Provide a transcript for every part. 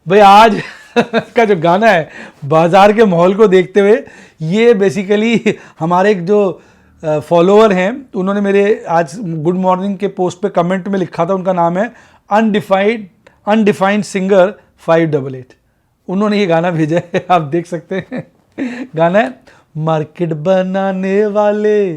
भाई आज का जो गाना है बाजार के माहौल को देखते हुए, ये बेसिकली हमारे एक जो फॉलोअर हैं उन्होंने मेरे आज गुड मॉर्निंग के पोस्ट पे कमेंट में लिखा था। उनका नाम है अनडिफाइंड सिंगर 588। उन्होंने ये गाना भेजा है, आप देख सकते हैं। गाना है मार्केट बनाने वाले,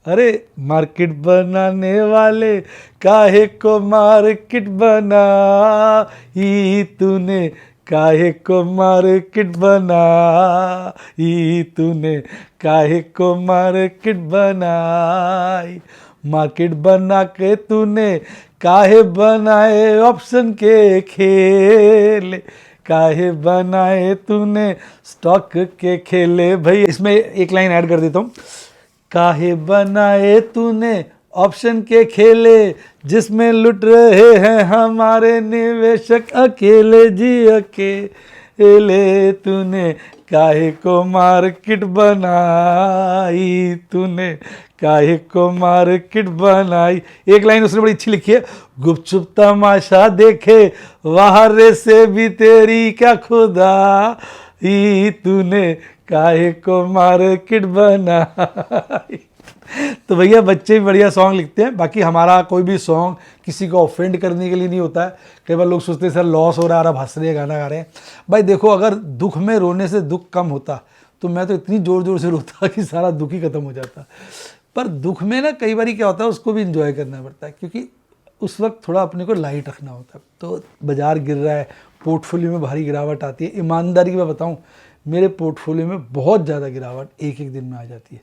अरे मार्केट बनाने वाले, काहे को मार्केट बनाई तूने, काहे को मार्केट बनाई तूने, काहे को मार्केट बनाई, मार्केट बना के तूने काहे बनाए ऑप्शन के खेल, काहे बनाए तूने स्टॉक के खेले। भाई इसमें एक लाइन ऐड कर देता हूँ, काहे बनाए तूने ऑप्शन के खेले, जिसमें लुट रहे हैं हमारे निवेशक अकेले जी अकेले, तूने काहे को मार्केट बनाई तूने, काहे को मार्केट बनाई। एक लाइन उसने बड़ी अच्छी लिखी है, गुपचुप तमाशा देखे वाहरे से भी तेरी क्या खुदा, ही तूने काहे को मार्केट बनाई। तो भैया बच्चे भी बढ़िया सॉन्ग लिखते हैं। बाकी हमारा कोई भी सॉन्ग किसी को ऑफेंड करने के लिए नहीं होता है। कई बार लोग सोचते हैं सर लॉस हो रहा है, आप हंस रहे हैं, गाना गा रहे हैं। भाई देखो, अगर दुख में रोने से दुख कम होता तो मैं तो इतनी ज़ोर ज़ोर से रोता कि सारा दुख ही खत्म हो जाता। पर दुख में ना कई बार क्या होता है, उसको भी इंजॉय करना पड़ता है, क्योंकि उस वक्त थोड़ा अपने को लाइट रखना होता है। तो बाजार गिर रहा है, पोर्टफोलियो में भारी गिरावट आती है। ईमानदारी की मैं बताऊँ, मेरे पोर्टफोलियो में बहुत ज़्यादा गिरावट एक एक दिन में आ जाती है।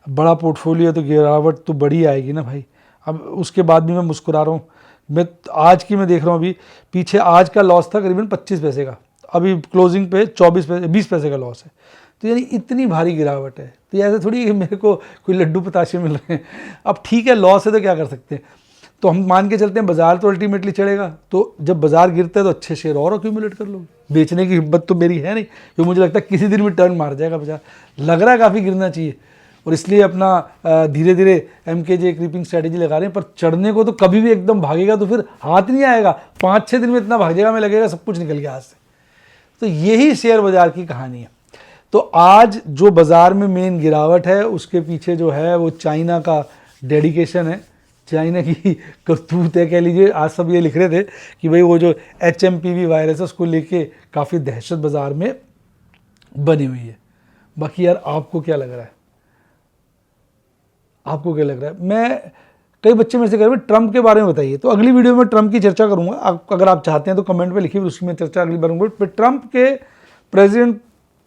बड़ा पोर्टफोलियो तो गिरावट तो बड़ी आएगी ना भाई। अब उसके बाद भी मैं मुस्कुरा रहा हूँ। मैं आज की मैं देख रहा हूँ, अभी पीछे आज का लॉस था करीबन 25 पैसे का, अभी क्लोजिंग पे 20 पैसे का लॉस है। तो यानी इतनी भारी गिरावट है। तो ऐसे थोड़ी है कि मेरे को कोई लड्डू पताशे मिल रहे हैं। अब ठीक है, लॉस है तो क्या कर सकते हैं। तो हम मान के चलते हैं बाजार तो अल्टीमेटली चढ़ेगा। तो जब बाजार गिरता है तो अच्छे शेयर और अक्यूमुलेट कर लो। बेचने की हिम्मत तो मेरी है नहीं, क्योंकि मुझे लगता है किसी दिन में टर्न मार जाएगा बाजार। लग रहा है काफ़ी गिरना चाहिए, और इसलिए अपना धीरे धीरे MKJ क्रीपिंग स्ट्रैटेजी लगा रहे हैं। पर चढ़ने को तो कभी भी एकदम भागेगा तो फिर हाथ नहीं आएगा। 5-6 दिन में इतना भाग जाएगा, हमें लगेगा सब कुछ निकल गया हाथ से। तो यही शेयर बाजार की कहानी है। तो आज जो बाजार में मेन गिरावट है, उसके पीछे जो है वो चाइना का डेडिकेशन है, चाइना की करतूत है कह लीजिए। आज सब ये लिख रहे थे कि भाई वो जो HMPV वायरस है उसको लेके काफ़ी दहशत बाजार में बनी हुई है। बाकी यार आपको क्या लग रहा है, आपको क्या लग रहा है? मैं कई बच्चे मेरे से कह रहे हैं ट्रंप के बारे में बताइए, तो अगली वीडियो में ट्रंप की चर्चा करूंगा। अगर आप चाहते हैं तो कमेंट में लिखिए, उसकी मैं चर्चा अगली बार करूँगा। फिर ट्रंप के प्रेसिडेंट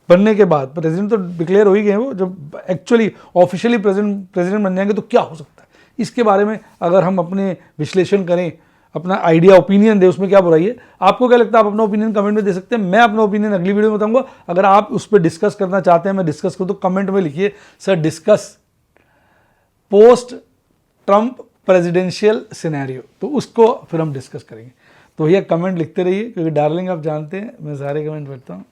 बनने के बाद, प्रेसिडेंट तो डिक्लेयर हो ही गए हैं वो, जब एक्चुअली ऑफिशियली प्रेसिडेंट बन जाएंगे तो क्या हो सकता है, इसके बारे में अगर हम अपने विश्लेषण करें, अपना आइडिया ओपिनियन दे, उसमें क्या बुराई है। आपको क्या लगता है, आप अपना ओपिनियन कमेंट में दे सकते हैं। मैं अपना ओपिनियन अगली वीडियो में बताऊंगा। अगर आप उस पर डिस्कस करना चाहते हैं, मैं डिस्कस करूँ, तो कमेंट में लिखिए sir discuss post Trump presidential scenario, तो उसको फिर हम डिस्कस करेंगे। तो भैया कमेंट लिखते रहिए, क्योंकि डार्लिंग आप जानते हैं मैं सारे कमेंट पढ़ता हूँ।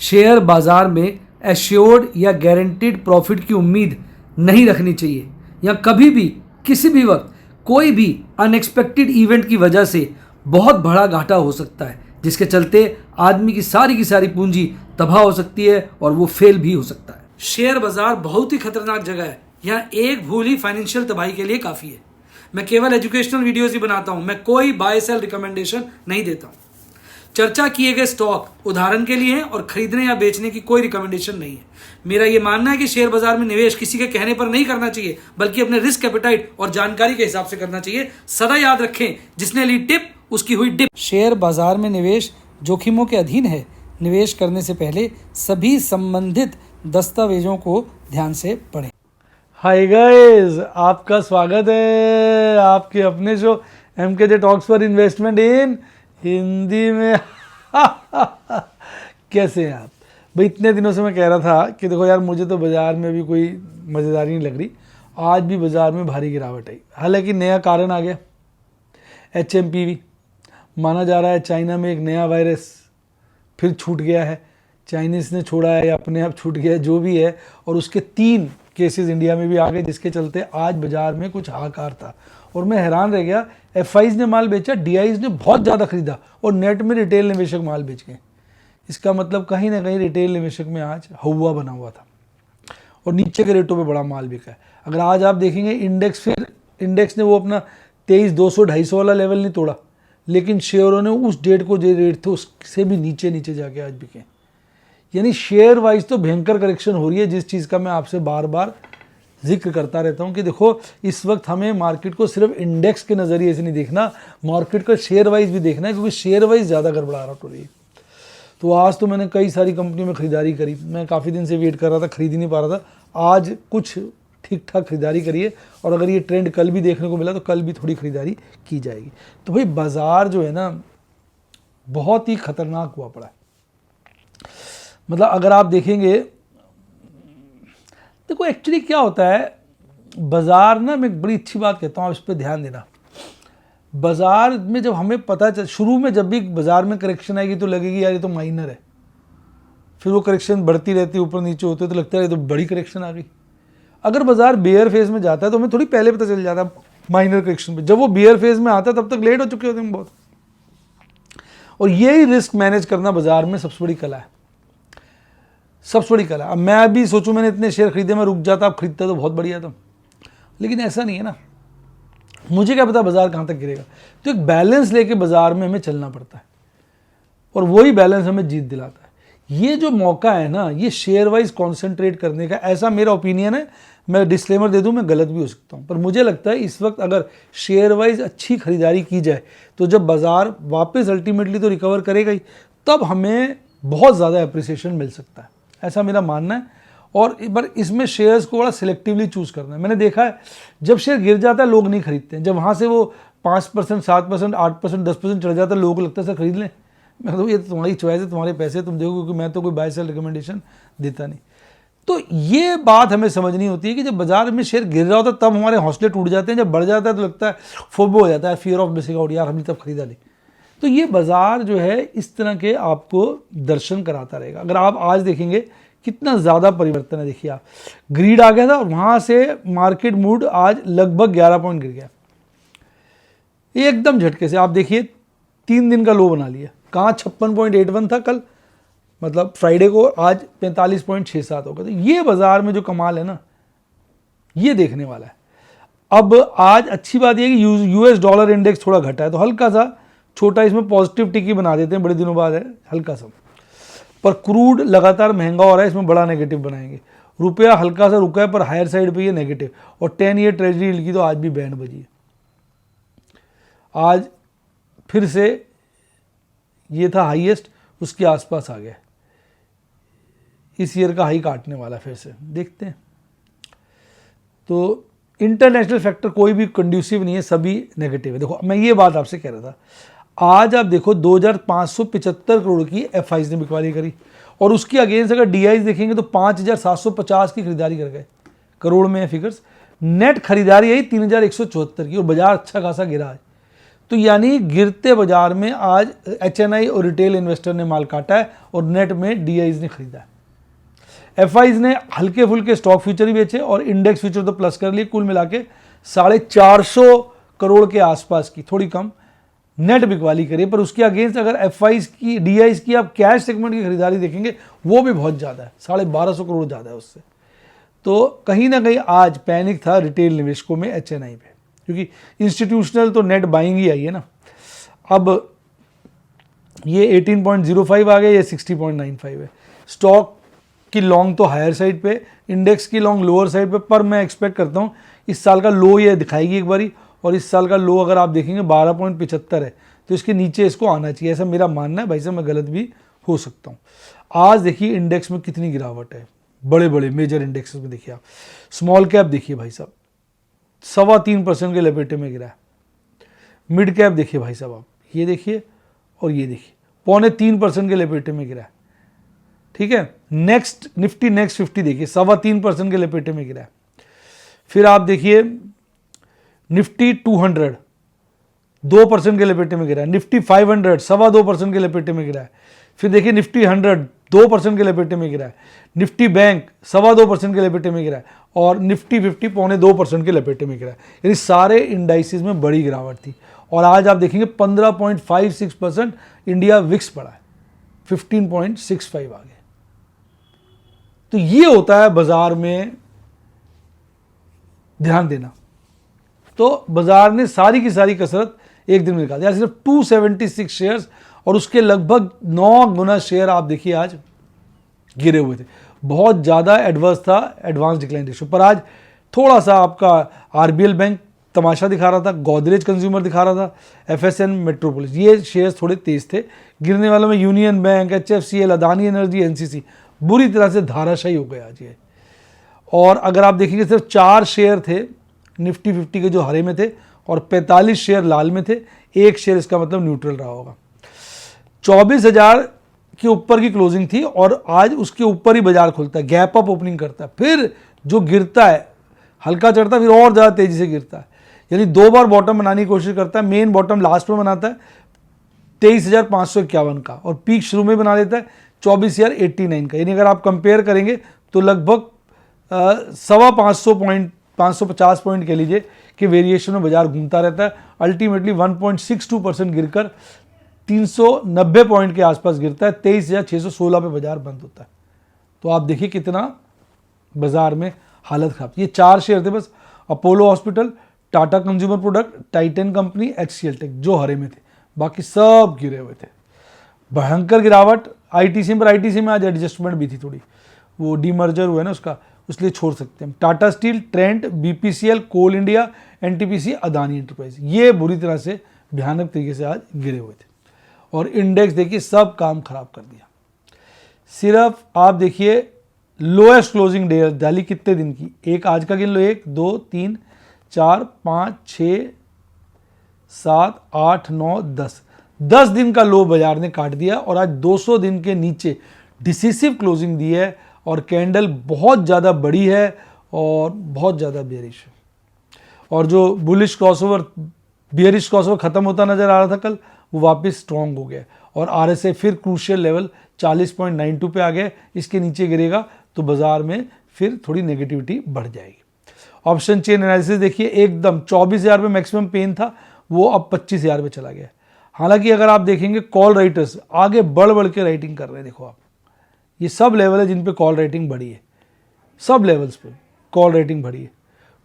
शेयर बाजार में एश्योर्ड या गारंटीड प्रॉफिट की उम्मीद नहीं रखनी चाहिए, या कभी भी किसी भी वक्त कोई भी अनएक्सपेक्टेड इवेंट की वजह से बहुत बड़ा घाटा हो सकता है, जिसके चलते आदमी की सारी पूंजी तबाह हो सकती है और वो फेल भी हो सकता है। शेयर बाजार बहुत ही खतरनाक जगह है, यहाँ एक भूल ही फाइनेंशियल तबाही के लिए काफ़ी है। मैं केवल एजुकेशनल वीडियोस ही बनाता हूँ, मैं कोई बाय सेल रिकमेंडेशन नहीं देता हूँ। चर्चा किए गए स्टॉक उदाहरण के लिए हैं और खरीदने या बेचने की कोई रिकमेंडेशन नहीं है। मेरा यह मानना है कि शेयर बाजार में निवेश किसी के कहने पर नहीं करना चाहिए, बल्कि अपने रिस्क एपेटाइट और जानकारी के हिसाब से करना चाहिए। सदा याद रखें, जिसने ली टिप उसकी हुई डिप। शेयर बाजार में निवेश जोखिमों के अधीन है। निवेश करने से पहले सभी संबंधित दस्तावेजों को ध्यान से पढ़ें। हाय गाइस, आपका स्वागत है आपके अपने show MKJ talks for investment इन हिंदी में। कैसे हैं आप भाई? इतने दिनों से मैं कह रहा था कि देखो यार, मुझे तो बाज़ार में भी कोई मज़ेदारी नहीं लग रही। आज भी बाज़ार में भारी गिरावट आई, हालांकि नया कारण आ गया। HMPV माना जा रहा है चाइना में एक नया वायरस फिर छूट गया है। चाइनीज़ ने छोड़ा है या अपने आप छूट गया है, जो भी है, और उसके 3 केसेस इंडिया में भी आ गए, जिसके चलते आज बाजार में कुछ हाहाकार था। और मैं हैरान रह गया, एफआईज ने माल बेचा, डीआईज ने बहुत ज़्यादा खरीदा और नेट में रिटेल निवेशक माल बेच गए। इसका मतलब कहीं ना कहीं रिटेल निवेशक में आज हवा बना हुआ था और नीचे के रेटों पे बड़ा माल बिका है। अगर आज आप देखेंगे इंडेक्स ने वो अपना 23,200-250 वाला लेवल नहीं तोड़ा, लेकिन शेयरों ने उस डेट को जो रेट थे उससे भी नीचे नीचे जाके आज बिके। यानी शेयर वाइज तो भयंकर करेक्शन हो रही है, जिस चीज़ का मैं आपसे बार बार जिक्र करता रहता हूं कि देखो इस वक्त हमें मार्केट को सिर्फ इंडेक्स के नज़रिए से नहीं देखना, मार्केट का शेयर वाइज भी देखना है, क्योंकि शेयर वाइज ज़्यादा गड़बड़ाहट हो रही है। तो आज तो मैंने कई सारी कंपनियों में खरीदारी करी, मैं काफ़ी दिन से वेट कर रहा था, खरीद ही नहीं पा रहा था। आज कुछ ठीक ठाक खरीदारी करिए, और अगर ये ट्रेंड कल भी देखने को मिला तो कल भी थोड़ी खरीदारी की जाएगी। तो भाई बाज़ार जो है ना बहुत ही ख़तरनाक हुआ पड़ा है। मतलब अगर आप देखेंगे, देखो एक्चुअली क्या होता है बाज़ार ना, मैं एक बड़ी अच्छी बात कहता हूँ, आप इस पर ध्यान देना। बाज़ार में जब हमें पता चल, शुरू में जब भी बाज़ार में करेक्शन आएगी तो लगेगी यार ये तो माइनर है, फिर वो करेक्शन बढ़ती रहती है, ऊपर नीचे होते तो लगता है ये तो बड़ी करेक्शन आ गई। अगर बाज़ार बेयर फेज में जाता है तो हमें थोड़ी पहले पता चल जाता है माइनर करेक्शन पे, जब वो बेयर फेज में आता है तब तक लेट हो चुके होते हैं बहुत। और यही रिस्क मैनेज करना बाज़ार में सबसे बड़ी कला है, सबसे बड़ी कला। अब मैं अभी सोचूं मैंने इतने शेयर खरीदे, मैं रुक जाता, अब खरीदता तो बहुत बढ़िया था, लेकिन ऐसा नहीं है ना, मुझे क्या पता बाज़ार कहाँ तक गिरेगा। तो एक बैलेंस लेके बाज़ार में हमें चलना पड़ता है, और वही बैलेंस हमें जीत दिलाता है। ये जो मौका है ना, ये शेयर वाइज कॉन्सेंट्रेट करने का, ऐसा मेरा ओपिनियन है। मैं डिस्क्लेमर दे दूं, मैं गलत भी हो सकता हूं, पर मुझे लगता है इस वक्त अगर शेयर वाइज अच्छी खरीदारी की जाए तो जब बाज़ार वापस अल्टीमेटली तो रिकवर करेगा ही, तब हमें बहुत ज़्यादा अप्रिसिएशन मिल सकता है, ऐसा मेरा मानना है। और पर इसमें शेयर्स को बड़ा सिलेक्टिवली चूज़ करना है। मैंने देखा है जब शेयर गिर जाता है लोग नहीं खरीदते हैं, जब वहाँ से वो 5%, 7%, 8%, 10% चढ़ जाता है, लोगों को लगता है सर खरीद लें। मैं कहता हूँ ये तुम्हारी चॉइस है, तुम्हारे पैसे तुम देखो, क्योंकि मैं तो कोई बाय सेल रिकमेंडेशन देता नहीं। तो ये बात हमें समझनी होती है कि जब बाजार में शेयर गिर रहा होता है तब हमारे हौसले टूट जाते हैं, जब बढ़ जाता है तो लगता है फोबो हो जाता है, फियर ऑफ मिसिंग आउट, यार हमने तब खरीदा नहीं। तो ये बाजार जो है इस तरह के आपको दर्शन कराता रहेगा। अगर आप आज देखेंगे कितना ज़्यादा परिवर्तन है, देखिए आप, ग्रीड आ गया था और वहाँ से मार्केट मूड आज लगभग 11 पॉइंट गिर गया एकदम झटके से। आप देखिए 3 दिन का लो बना लिया, कहाँ 56.81 था कल, मतलब फ्राइडे को, आज 45.67 होगा। तो ये बाजार में जो कमाल है ना, ये देखने वाला है। अब आज अच्छी बात यह है कि यूएस डॉलर इंडेक्स थोड़ा घटा है, तो हल्का सा छोटा इसमें पॉजिटिव टिकी बना देते हैं, बड़े दिनों बाद है हल्का सा। पर क्रूड लगातार महंगा हो रहा है, इसमें बड़ा नेगेटिव बनाएंगे। रुपया हल्का सा रुका है पर हायर साइड पे ये नेगेटिव, और 10 ईयर ट्रेजरी यील्ड की तो आज भी बैंड बजी है। आज फिर से ये था हाईएस्ट, उसके आसपास आ गया, इस ईयर का हाई काटने वाला, फिर से देखते हैं। तो इंटरनेशनल फैक्टर कोई भी कंड्यूसिव नहीं है, सभी नेगेटिव है। देखो मैं ये बात आपसे कह रहा था, आज आप देखो 2575 करोड़ की एफआईज ने बिकवाली करी, और उसकी अगेंस्ट अगर डीआईज देखेंगे तो 5750 की खरीदारी कर गए, करोड़ में है फिगर्स। नेट खरीदारी आई 3174 की, और बाजार अच्छा खासा गिरा है। तो यानी गिरते बाजार में आज एचएनआई और रिटेल इन्वेस्टर ने माल काटा है, और नेट में डीआईज ने खरीदा है। एफआईज ने हल्के फुल्के स्टॉक फ्यूचर ही बेचे, और इंडेक्स फ्यूचर तो प्लस कर लिए, कुल मिला के 450 करोड़ के आसपास की, थोड़ी कम नेट बिकवाली करिए। पर उसके अगेंस्ट अगर एफआईज की, डीआईज की आप कैश सेगमेंट की खरीदारी देखेंगे वो भी बहुत ज़्यादा है, 1250 करोड़ ज़्यादा है उससे। तो कहीं ना कहीं आज पैनिक था रिटेल निवेशकों में एचएनआई पे, क्योंकि इंस्टीट्यूशनल तो नेट बाइंग ही आई है ना। अब ये 18.05 आ गया, ये 60.95 है। स्टॉक की लॉन्ग तो हायर साइड पे, इंडेक्स की लॉन्ग लोअर साइड पे, पर मैं एक्सपेक्ट करता हूँ इस साल का लो ये दिखाएगी एक बारी, और इस साल का लो अगर आप देखेंगे 12.75 है, तो इसके नीचे इसको आना चाहिए, ऐसा मेरा मानना है। भाई साहब मैं गलत भी हो सकता हूँ। आज देखिए इंडेक्स में कितनी गिरावट है, बड़े बड़े मेजर इंडेक्स में देखिए आप, स्मॉल कैप देखिए भाई साहब 3.25% के लपेटे में गिरा है। मिड कैप देखिए भाई साहब आप, ये देखिए और ये देखिए 3.25% के लपेटे में गिरा है। ठीक है, नेक्स्ट निफ्टी नेक्स्ट 50 देखिए 3.25% के लपेटे में गिरा है। फिर आप देखिए निफ्टी 200 2% के लपेटे में गिरा है। निफ्टी 500 2.25% के लपेटे में गिरा है। फिर देखिए निफ्टी 100 2% के लपेटे में गिरा है। निफ्टी बैंक 2.25% के लपेटे में गिरा है और निफ्टी 50 2.25% के लपेटे में गिरा है। यानी सारे इंडाइसिस में बड़ी गिरावट थी और आज आप देखेंगे 15.56% इंडिया विक्स पड़ा है, 15.65 आ गया। तो ये होता है बाजार में ध्यान देना। तो बाजार ने सारी की सारी कसरत एक दिन में निकाल दिया, सिर्फ 276 शेयर्स और उसके लगभग 9 गुना शेयर आप देखिए आज गिरे हुए थे। बहुत ज़्यादा एडवर्स था एडवांस डिक्लाइन रेशियो। पर आज थोड़ा सा आपका आरबीएल बैंक तमाशा दिखा रहा था, गोदरेज कंज्यूमर दिखा रहा था, एफएसएन, मेट्रोपोलिस, ये शेयर्स थोड़े तेज थे। गिरने वालों में union bank, HFCL, Adani energy, NCC बुरी तरह से धाराशायी हो गए आज ये। और अगर आप देखेंगे सिर्फ 4 शेयर थे निफ्टी 50 के जो हरे में थे और 45 शेयर लाल में थे, एक शेयर इसका मतलब न्यूट्रल रहा होगा। 24,000 के ऊपर की क्लोजिंग थी और आज उसके ऊपर ही बाजार खुलता है, गैप अप ओपनिंग करता है, फिर जो गिरता है हल्का चढ़ता है, फिर और ज़्यादा तेज़ी से गिरता है। यानी 2 बार बॉटम बनाने की कोशिश करता है। मेन बॉटम लास्ट में बनाता है 23,551 का और पीक शुरू में बना लेता है 24,089 का। यानी अगर आप कंपेयर करेंगे तो लगभग 550 पॉइंट कह लीजिए कि वेरिएशन में बाजार घूमता रहता है। अल्टीमेटली 1.62% गिरकर 390 पॉइंट के आसपास गिरता है, 23,616 पे बाजार बंद होता है। तो आप देखिए कितना बाजार में हालत खराब। ये 4 शेयर थे बस, Apollo hospital, Tata consumer product, Titan company, HCL tech जो हरे में थे, बाकी सब गिरे हुए थे। भयंकर गिरावट आईटीसी पर, आईटीसी में आज एडजस्टमेंट भी थी थोड़ी, वो डीमर्जर हुआ है ना उसका, इसलिए छोड़ सकते हैं। टाटा स्टील, ट्रेंट, बीपीसीएल, कोल इंडिया, एनटीपीसी, अदानी एंटरप्राइज ये बुरी तरह से भयानक तरीके से आज गिरे हुए थे और इंडेक्स देखिए सब काम खराब कर दिया। सिर्फ आप देखिए लोएस्ट क्लोजिंग डे डाली कितने दिन की, एक आज का गिन लो, 1 2 3 4 5 6 7 8 9 10 दिन का लो बाजार ने काट दिया और आज 200 दिन के नीचे डिसिसिव क्लोजिंग दी है और कैंडल बहुत ज़्यादा बड़ी है और बहुत ज़्यादा बेयरिश है। और जो बुलिश क्रॉसओवर बियरिश क्रॉसओवर खत्म होता नजर आ रहा था कल, वो वापस स्ट्रॉन्ग हो गया और आरएसआई फिर क्रूशियल लेवल 40.92 पे आ गया। इसके नीचे गिरेगा तो बाजार में फिर थोड़ी नेगेटिविटी बढ़ जाएगी। ऑप्शन चेन एनालिसिस देखिए, एकदम 24,000 पे मैक्सिमम पेन था, वो अब 25,000 पे चला गया। हालांकि अगर आप देखेंगे कॉल राइटर्स आगे बढ़ बढ़ के राइटिंग कर रहे हैं। देखो आप, ये सब लेवल है जिन पे कॉल राइटिंग बढ़ी है, सब लेवल्स पे कॉल राइटिंग बढ़ी है।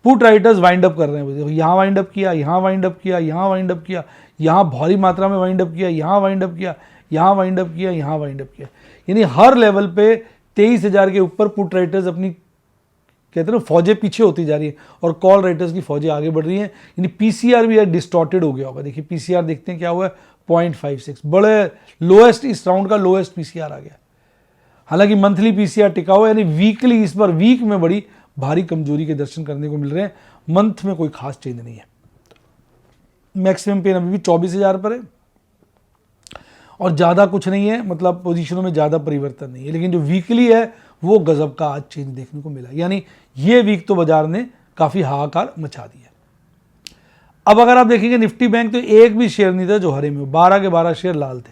पुट राइटर्स वाइंड अप कर रहे हैं, यहाँ वाइंड अप किया, यहाँ वाइंड अप किया, यहाँ वाइंड अप किया, यहाँ भारी मात्रा में वाइंड अप किया, यहाँ वाइंड अप किया, यहाँ वाइंड अप किया, यहाँ वाइंड अप किया। यानी हर लेवल पे 23,000 के ऊपर पुट राइटर्स अपनी कहते हैं ना फौजें पीछे होती जा रही है और कॉल राइटर्स की फौजें आगे बढ़ रही हैं। यानी पीसीआर भी डिस्टॉर्टेड हो गया होगा। देखिए पीसीआर देखते हैं क्या हुआ है, 0.56 बड़े लोएस्ट, इस राउंड का लोएस्ट पीसीआर आ गया। हालांकि मंथली पीसीआर टिका हुआ, यानी वीकली इस बार वीक में बड़ी भारी कमजोरी के दर्शन करने को मिल रहे हैं। मंथ में कोई खास चेंज नहीं है। मैक्सिमम पेन अभी भी 24,000 पर है और ज़्यादा कुछ नहीं है, मतलब पोजीशनों में ज़्यादा परिवर्तन नहीं है। लेकिन जो वीकली है वो गजब का आज चेंज देखने को मिला। यानी ये वीक तो बाजार ने काफ़ी हाहाकार मचा दिया। अब अगर आप देखेंगे निफ्टी बैंक तो एक भी शेयर नहीं था जो हरे में, 12 के 12 शेयर लाल थे।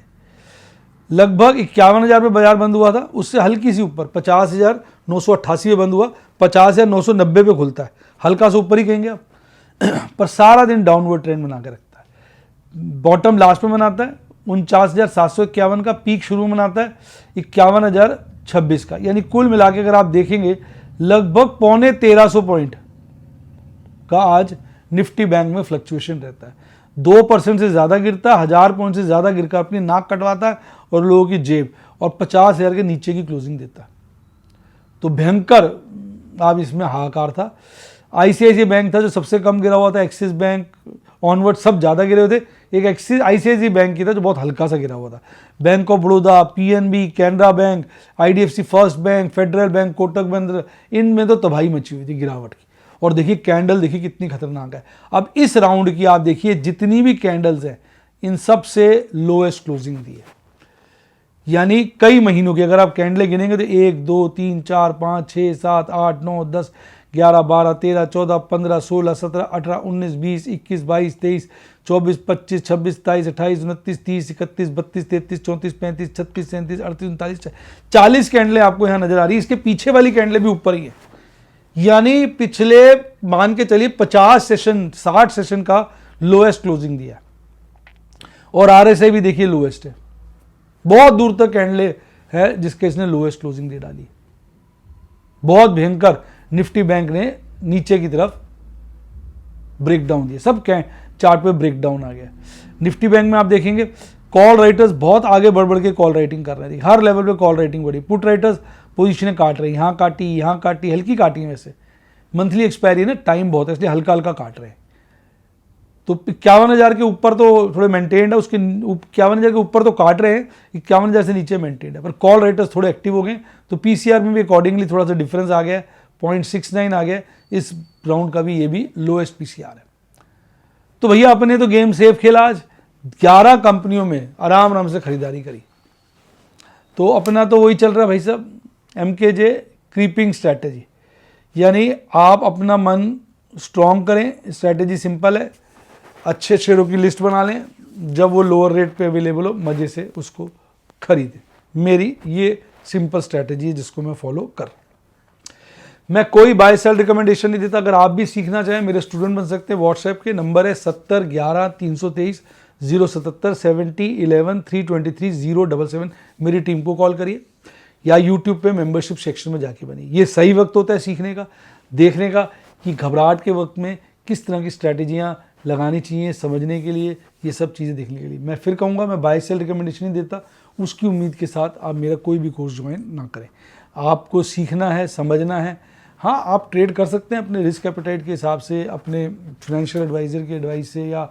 लगभग 51,000 पे बाजार बंद हुआ था, उससे हल्की सी ऊपर 50,988 पे बंद हुआ, 50,990 पे खुलता है, हल्का सा ऊपर ही कहेंगे आप। पर सारा दिन डाउनवर्ड ट्रेंड बना के रखता है। बॉटम लास्ट में बनाता है 49,751 का, पीक शुरू में बनाता है 51,026 का। यानी कुल मिला के अगर आप देखेंगे लगभग 1350 पॉइंट का आज निफ्टी बैंक में फ्लक्चुएशन रहता है। 2% से ज़्यादा गिरता है, 1000 पॉइंट से ज़्यादा गिरकर अपनी नाक कटवाता है और लोगों की जेब, और 50,000 के नीचे की क्लोजिंग देता है। तो भयंकर आप इसमें हाहाकार था। आईसीआईसीआई बैंक था जो सबसे कम गिरा हुआ था, एक्सिस बैंक ऑनवर्ड सब ज़्यादा गिरे हुए थे। एक एक्सिस आईसीआईसीआई बैंक की था जो बहुत हल्का सा गिरा हुआ था। Bank of Baroda, PNB, Canara bank, IDFC first bank, federal bank, Kotak Mahindra, इनमें तो तबाही मची हुई थी गिरावट की। और देखिए कैंडल देखिए कितनी खतरनाक है। अब इस राउंड की आप देखिए जितनी भी कैंडल्स हैं इन सब से लोएस्ट क्लोजिंग दी है। यानी कई महीनों की अगर आप कैंडलें गिनेंगे तो 1 2 3 4 5 6 7 8 9 10 11, 12, 13, 14, 15, 16, 17, 18, 19, 20, 21, 22, 23, 24, 25, 26, 27, 28, 29, 30, 31, 32, 33, 34, 35, 36, 37, 38, 39, 40 कैंडलें आपको यहाँ नजर आ रही है। इसके पीछे वाली कैंडलें भी ऊपर ही है, यानी पिछले मान के चलिए 50 सेशन 60 सेशन का लोएस्ट क्लोजिंग दिया है। और RSI भी देखिए लोएस्ट है, बहुत दूर तक कैंडले है जिसके इसने लोएस्ट क्लोजिंग दे डाली। बहुत भयंकर निफ्टी बैंक ने नीचे की तरफ ब्रेकडाउन दिया, सब चार्ट पे ब्रेकडाउन आ गया। निफ्टी बैंक में आप देखेंगे कॉल राइटर्स बहुत आगे बढ़ बढ़ के कॉल राइटिंग कर रहे थे, हर लेवल पे कॉल राइटिंग बढ़ी। पुट राइटर्स पोजीशनें काट रही, यहाँ काटी, हल्की काटी है वैसे, मंथली एक्सपायरी है ना, टाइम बहुत है इसलिए हल्का हल्का काट रहे हैं। तो 51,000 के ऊपर तो थोड़े मेंटेन्ड है, उसके 51,000 के ऊपर तो काट रहे हैं, 51,000 से नीचे मेंटेन्ड है, पर कॉल राइटर्स थोड़े एक्टिव हो गए। तो पीसीआर में भी अकॉर्डिंगली थोड़ा सा डिफरेंस आ गया, 0.69 आ गया, इस राउंड का भी ये भी लोएस्ट पीसीआर है। तो भैया अपने तो गेम सेफ खेला, आज 11 कंपनियों में आराम आराम से खरीदारी करी। तो अपना तो वही चल रहा है भाई साहब, MKJ क्रीपिंग स्ट्रैटेजी, यानी आप अपना मन स्ट्रॉन्ग करें। स्ट्रैटेजी सिंपल है, अच्छे शेयरों की लिस्ट बना लें, जब वो लोअर रेट पे अवेलेबल हो मज़े से उसको खरीदें। मेरी ये सिंपल स्ट्रैटेजी है जिसको मैं फॉलो कर रहा हूं। मैं कोई बाय सेल रिकमेंडेशन नहीं देता। अगर आप भी सीखना चाहें मेरे स्टूडेंट बन सकते हैं। व्हाट्सएप के नंबर है 70 11 323 077 70 11 323 077। मेरी टीम को कॉल करिए या यूट्यूब पे मेंबरशिप सेक्शन में जाके बनिए। ये सही वक्त होता है सीखने का, देखने का कि घबराहट के वक्त में किस तरह की स्ट्रैटेजियाँ लगानी चाहिए, समझने के लिए, ये सब चीज़ें देखने के लिए। मैं फिर कहूँगा मैं बाय सेल रिकमेंडेशन नहीं देता, उसकी उम्मीद के साथ आप मेरा कोई भी कोर्स ज्वाइन ना करें। आपको सीखना है, समझना है। हाँ, आप ट्रेड कर सकते हैं अपने रिस्क एपेटाइट के हिसाब से, अपने फाइनेंशियल एडवाइज़र के एडवाइस से, या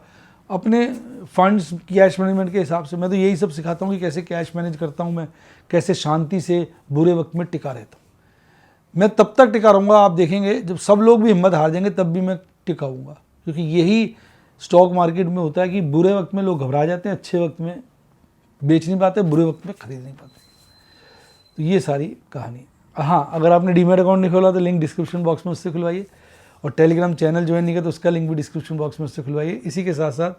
अपने फंड्स कैश मैनेजमेंट के हिसाब से। मैं तो यही सब सिखाता हूँ कि कैसे कैश मैनेज करता हूँ मैं, कैसे शांति से बुरे वक्त में टिका रहता हूँ। मैं तब तक टिका रहूँगा, आप देखेंगे जब सब लोग भी हिम्मत हार जाएंगे तब भी मैं टिका हूँगा, क्योंकि यही स्टॉक मार्केट में होता है कि बुरे वक्त में लोग घबरा जाते हैं, अच्छे वक्त में बेच नहीं पाते, बुरे वक्त में खरीद नहीं पाते। तो ये सारी कहानी। हाँ, अगर आपने डीमैट अकाउंट नहीं खोला तो लिंक डिस्क्रिप्शन बॉक्स में उससे खुलवाइए, और टेलीग्राम चैनल ज्वाइन नहीं किया तो उसका लिंक भी डिस्क्रिप्शन बॉक्स में उससे खुलवाइए। इसी के साथ साथ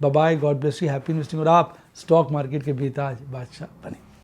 bye bye, God bless you, happy investing, और आप स्टॉक मार्केट के बेताज बादशाह बने।